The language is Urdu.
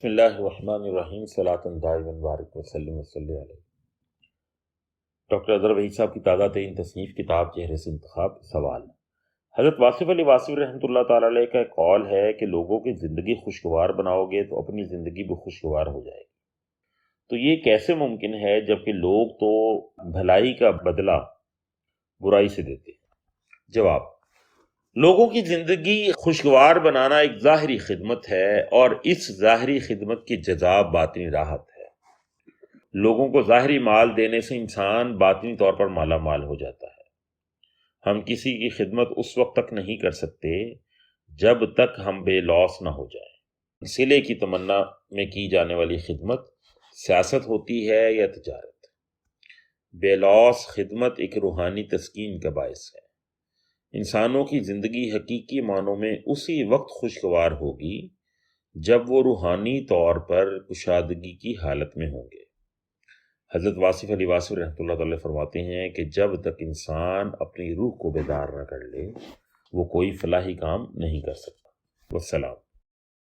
بسم اللہ الرحمن الرحیم صلاۃ دائما بارک وسلم وصلی علیہ۔ ڈاکٹر اظہر وحید صاحب کی تازہ ترین تصنیف کتاب چہرے سے انتخاب۔ سوال: حضرت واصف علی واصف رحمۃ اللہ تعالی علیہ کا ایک قول ہے کہ لوگوں کی زندگی خوشگوار بناؤ گے تو اپنی زندگی بھی خوشگوار ہو جائے گی، تو یہ کیسے ممکن ہے جبکہ لوگ تو بھلائی کا بدلہ برائی سے دیتے ہیں؟ جواب: لوگوں کی زندگی خوشگوار بنانا ایک ظاہری خدمت ہے، اور اس ظاہری خدمت کی جزا باطنی راحت ہے۔ لوگوں کو ظاہری مال دینے سے انسان باطنی طور پر مالا مال ہو جاتا ہے۔ ہم کسی کی خدمت اس وقت تک نہیں کر سکتے جب تک ہم بے لوث نہ ہو جائیں۔ صلے کی تمنا میں کی جانے والی خدمت سیاست ہوتی ہے یا تجارت۔ بے لوث خدمت ایک روحانی تسکین کا باعث ہے۔ انسانوں کی زندگی حقیقی معنوں میں اسی وقت خوشگوار ہوگی جب وہ روحانی طور پر کشادگی کی حالت میں ہوں گے۔ حضرت واصف علی واصف رحمۃ اللہ تعالی فرماتے ہیں کہ جب تک انسان اپنی روح کو بیدار نہ کر لے وہ کوئی فلاحی کام نہیں کر سکتا۔ والسلام۔